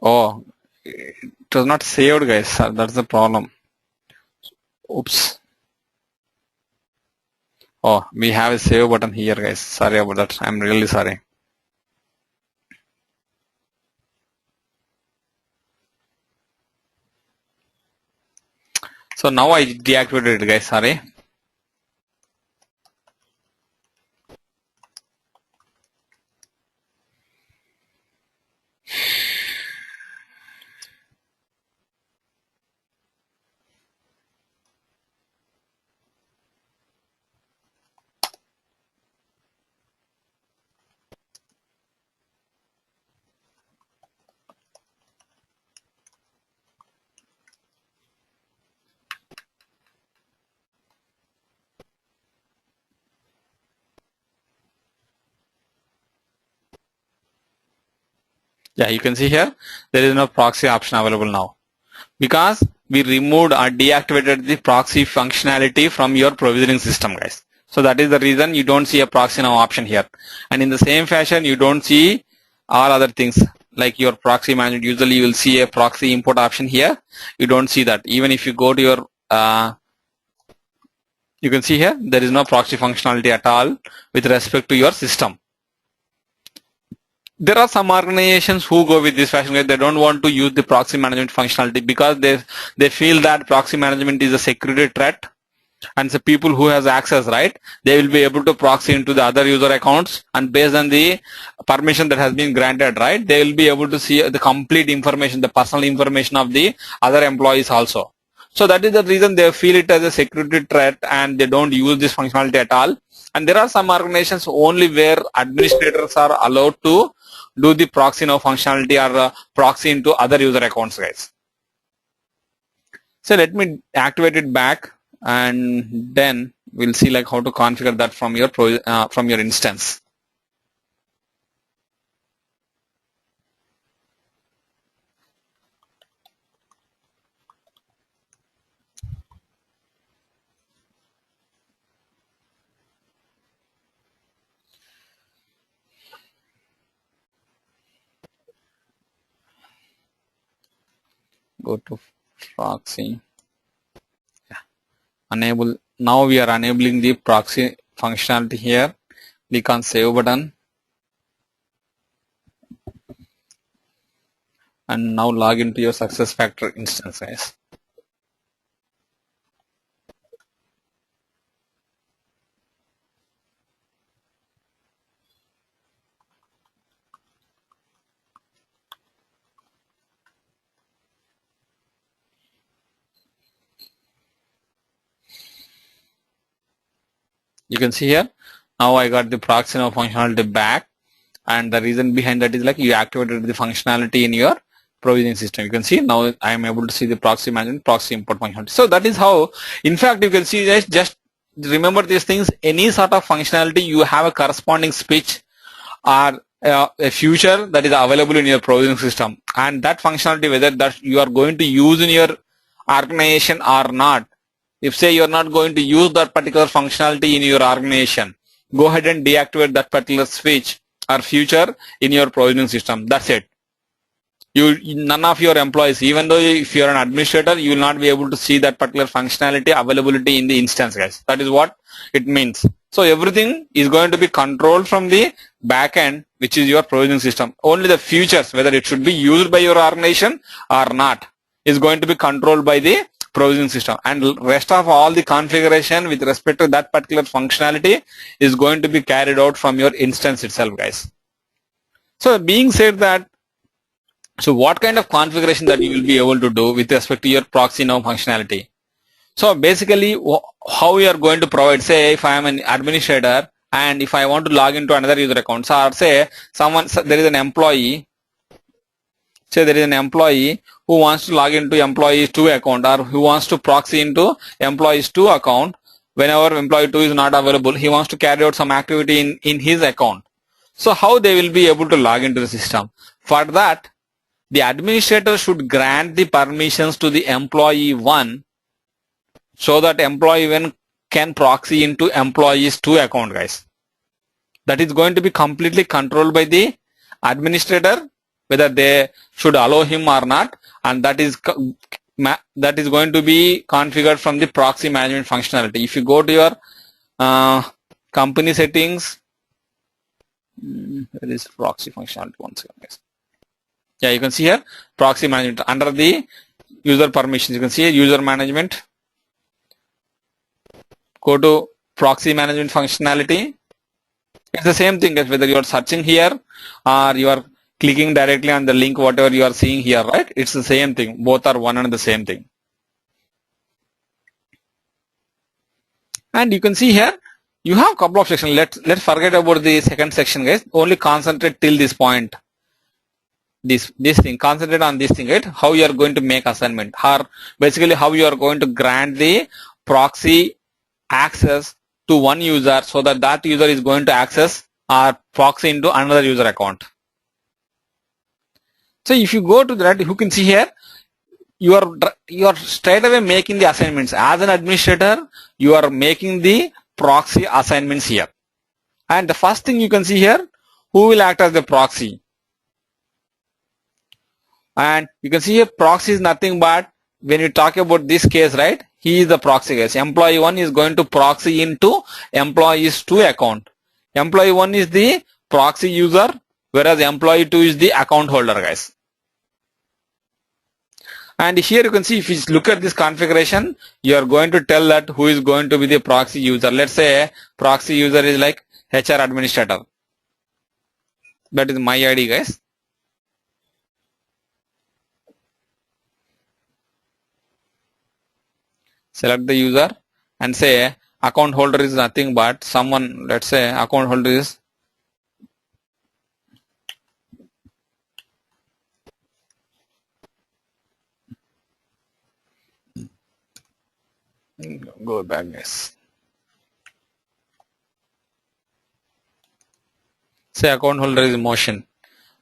Oh, it was not saved, guys. That's the problem. Oops. Oh, we have a save button here, guys. Sorry about that. I'm really sorry. So now I deactivated it, guys. Sorry. Yeah, you can see here there is no proxy option available now because we removed or deactivated the proxy functionality from your provisioning system, guys. So that is the reason you don't see a proxy now option here. And in the same fashion, you don't see all other things like your proxy management. Usually you will see a proxy import option here. You don't see that. Even if you go to your you can see here there is no proxy functionality at all with respect to your system. There are some organizations who go with this fashion. They don't want to use the proxy management functionality because they feel that proxy management is a security threat, and the people who has access, right, they will be able to proxy into the other user accounts, and based on the permission that has been granted, right, they will be able to see the complete information, the personal information of the other employees also. So that is the reason they feel it as a security threat and they don't use this functionality at all. And there are some organizations only where administrators are allowed to do the proxy now functionality or proxy into other user accounts, guys. So let me activate it back, and then we'll see like how to configure that from your instance. Go to proxy. Enable. Now we are enabling the proxy functionality here. Click on save button, and now log into your SuccessFactors instance, guys. You can see here now I got the proxy now functionality back, and the reason behind that is like you activated the functionality in your provisioning system. You can see now I am able to see the proxy management, proxy import functionality. So that is how, in fact, you can see that. Just remember these things. Any sort of functionality, you have a corresponding switch or a feature that is available in your provisioning system, and that functionality, whether that you are going to use in your organization or not. If say you are not going to use that particular functionality in your organization, go ahead and deactivate that particular switch or feature in your provisioning system. That's it. None of your employees, even though if you are an administrator, you will not be able to see that particular functionality availability in the instance, guys. That is what it means. So everything is going to be controlled from the back end, which is your provisioning system. Only the features, whether it should be used by your organization or not, is going to be controlled by the provisioning system, and rest of all the configuration with respect to that particular functionality is going to be carried out from your instance itself, guys. So being said that, so what kind of configuration that you will be able to do with respect to your proxy now functionality? So basically how you are going to provide, say if I am an administrator and if I want to log into another user account, or say there is an employee, say there is an employee who wants to log into employees 2 account, or who wants to proxy into employees 2 account. Whenever employee 2 is not available, he wants to carry out some activity in his account. So how they will be able to log into the system? For that, the administrator should grant the permissions to the employee 1 so that employee 1 can proxy into employees 2 account, guys. That is going to be completely controlled by the administrator whether they should allow him or not, and that is going to be configured from the proxy management functionality. If you go to your company settings, where is proxy functionality? One second, guys. Yeah, you can see here proxy management under the user permissions. You can see user management. Go to proxy management functionality. It's the same thing as whether you are searching here or you are clicking directly on the link, whatever you are seeing here, right? It's the same thing. Both are one and the same thing. And you can see here you have a couple of sections. Let's forget about the second section, guys. Only concentrate till this point. This thing, concentrate on this thing, right? How you are going to make assignment, or basically how you are going to grant the proxy access to one user so that that user is going to access our proxy into another user account. So if you go to that, you can see here you are straight away making the assignments. As an administrator, you are making the proxy assignments here. And the first thing you can see here, who will act as the proxy? And you can see here proxy is nothing but, when you talk about this case, right, he is the proxy, guys. Employee 1 is going to proxy into employees 2 account. Employee 1 is the proxy user, whereas employee 2 is the account holder, guys. And here you can see, if you look at this configuration, you are going to tell that who is going to be the proxy user. Let's say proxy user is like HR administrator. That is my ID, guys. Select the user and say account holder is nothing but someone. Let's say account holder is go back, guys. Say account holder is motion.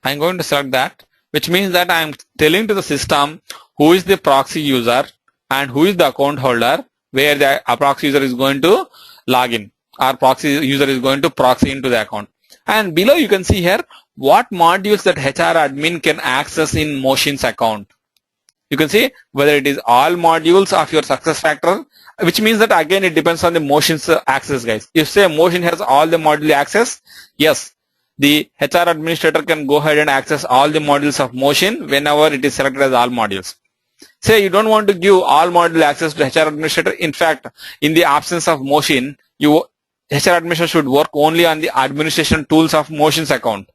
I'm going to select that, which means that I'm telling to the system who is the proxy user and who is the account holder, where the proxy user is going to log in, or proxy user is going to proxy into the account. And below you can see here what modules that HR admin can access in Motion's account. You can see whether it is all modules of your success factor, which means that again it depends on the Motion's access, guys. If say Motion has all the module access, yes, the HR administrator can go ahead and access all the modules of Motion whenever it is selected as all modules. Say you don't want to give all module access to HR administrator. In fact, in the absence of Motion, HR administrator should work only on the administration tools of Motion's account.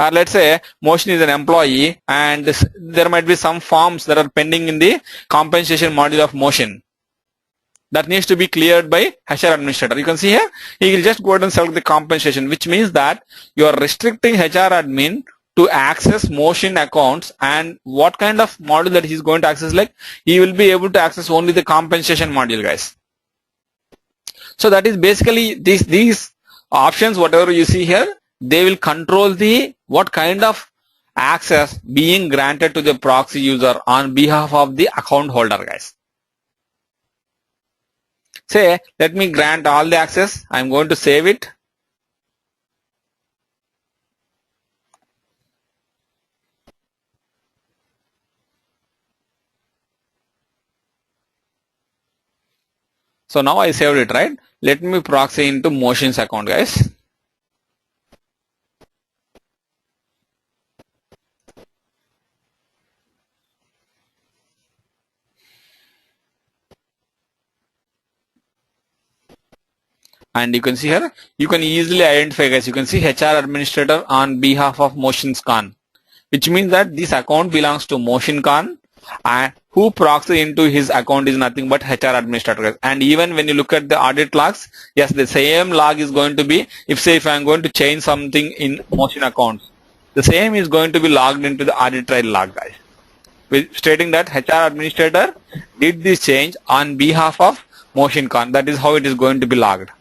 Or let's say Motion is an employee and there might be some forms that are pending in the compensation module of Motion that needs to be cleared by HR administrator. You can see here, he will just go ahead and select the compensation, which means that you are restricting HR admin to access Motion accounts, and what kind of module that he's going to access, like he will be able to access only the compensation module, guys. So that is basically these options, whatever you see here, they will control the what kind of access being granted to the proxy user on behalf of the account holder, guys. Say, let me grant all the access. I'm going to save it. So now I saved it, right? Let me proxy into Motion's account, guys. And you can see here, you can easily identify, guys. You can see HR administrator on behalf of Motion's Khan, which means that this account belongs to Motion Khan, and who proxy into his account is nothing but HR administrator. And even when you look at the audit logs, yes, the same log is going to be, if I'm going to change something in Motion accounts, the same is going to be logged into the audit trail log, guys, stating that HR administrator did this change on behalf of Motion Khan. That is how it is going to be logged.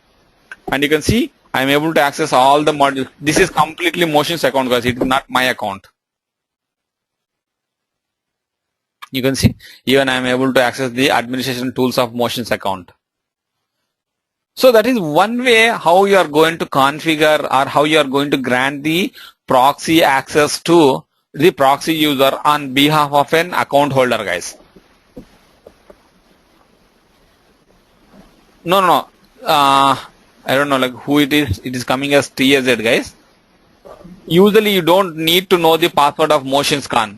And you can see I am able to access all the modules. This is completely Motion's account, guys. It is not my account. You can see even I am able to access the administration tools of Motion's account. So that is one way how you are going to configure or how you are going to grant the proxy access to the proxy user on behalf of an account holder, guys. No. I don't know like who it is. It is coming as TAZ, guys. Usually you don't need to know the password of MotionScan.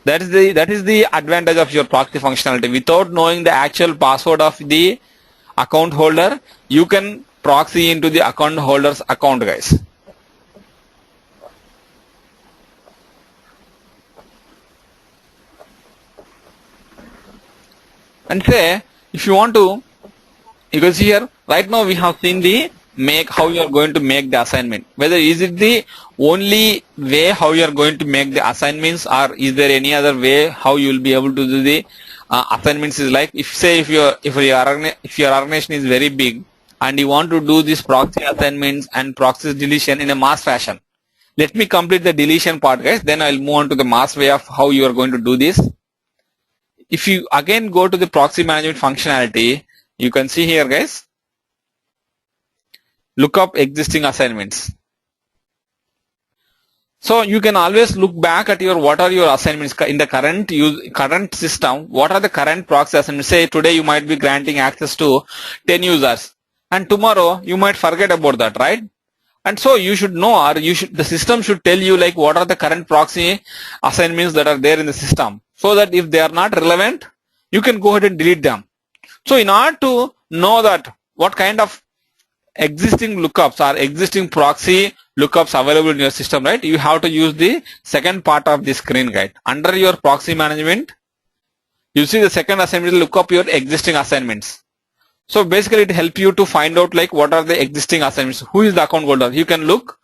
That is the advantage of your proxy functionality. Without knowing the actual password of the account holder, you can proxy into the account holder's account, guys. And say if you want to, you can see here right now we have seen the how you are going to make the assignment. Whether is it the only way how you are going to make the assignments, or is there any other way how you will be able to do the assignments? Is like if your organization is very big and you want to do this proxy assignments and proxy deletion in a mass fashion. Let me complete the deletion part, guys. Then I will move on to the mass way of how you are going to do this. If you again go to the proxy management functionality, you can see here, guys, look up existing assignments. So you can always look back at what are your assignments in the current system. What are the current proxy assignments? Say today you might be granting access to 10 users, and tomorrow you might forget about that, right? And so you should know, or the system should tell you like what are the current proxy assignments that are there in the system, so that if they are not relevant, you can go ahead and delete them. So in order to know that what kind of existing lookups or existing proxy lookups available in your system, right, you have to use the second part of the screen guide. Under your proxy management, you see the second assignment will look up your existing assignments. So basically it helps you to find out like what are the existing assignments, who is the account holder. You can look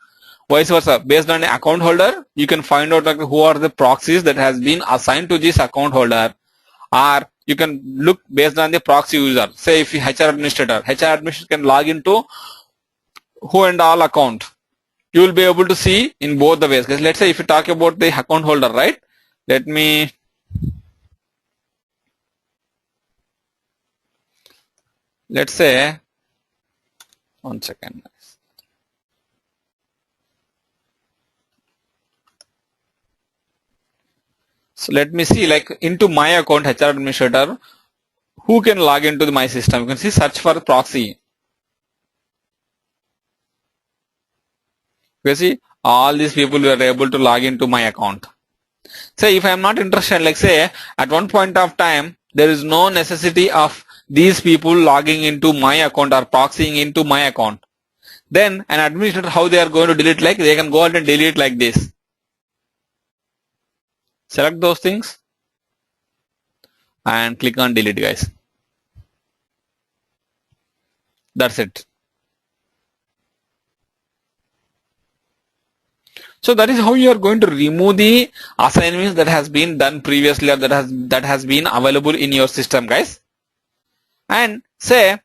vice versa based on the account holder. You can find out like who are the proxies that has been assigned to this account holder, or you can look based on the proxy user. Say if you HR administrator can log into who and all account. You will be able to see in both the ways. Because let's say if you talk about the account holder, right? Let's say, one second. So let me see like into my account HR administrator, who can log into my system. You can see search for proxy. You see all these people were able to log into my account. Say if I am not interested, like say at one point of time, there is no necessity of these people logging into my account or proxying into my account. Then an administrator, how they are going to delete, like they can go ahead and delete like this. Select those things and click on delete, guys. That's it. So that is how you are going to remove the assignments that has been done previously, or that has been available in your system, guys. And say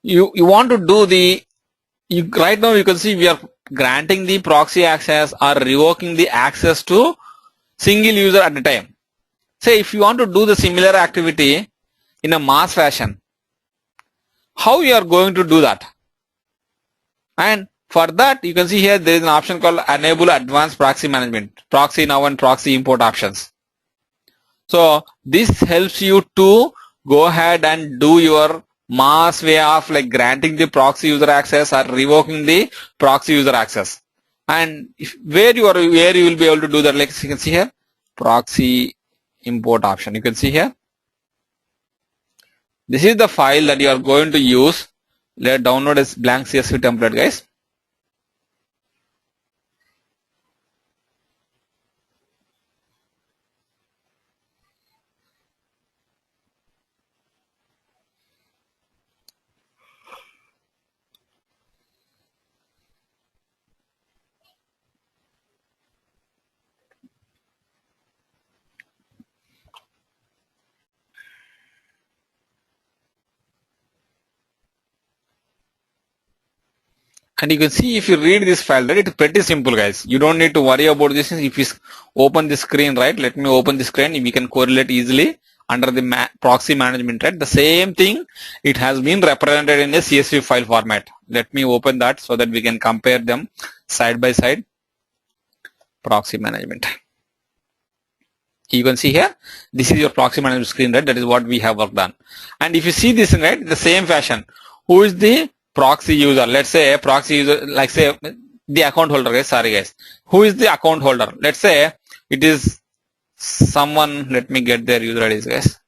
you want to do right now you can see we are granting the proxy access or revoking the access to single user at a time. Say if you want to do the similar activity in a mass fashion, how you are going to do that? And for that, you can see here there is an option called enable advanced proxy management, proxy now and proxy import options. So this helps you to go ahead and do your mass way of like granting the proxy user access or revoking the proxy user access. And where you will be able to do that, like you can see here, proxy import option. You can see here, this is the file that you are going to use. Let's download as blank CSV template, guys. And you can see if you read this file, right, it's pretty simple, guys. You don't need to worry about this. If you open the screen, right, let me open the screen, we can correlate easily. under the proxy management, right? The same thing, it has been represented in a CSV file format. Let me open that so that we can compare them side by side. Proxy management. You can see here, this is your proxy management screen, right? That is what we have worked on. And if you see this, right, the same fashion, who is the proxy user? Let's say a proxy user, like say the account holder, guys. Sorry, guys. Who is the account holder? Let's say it is someone. Let me get their user IDs, guys.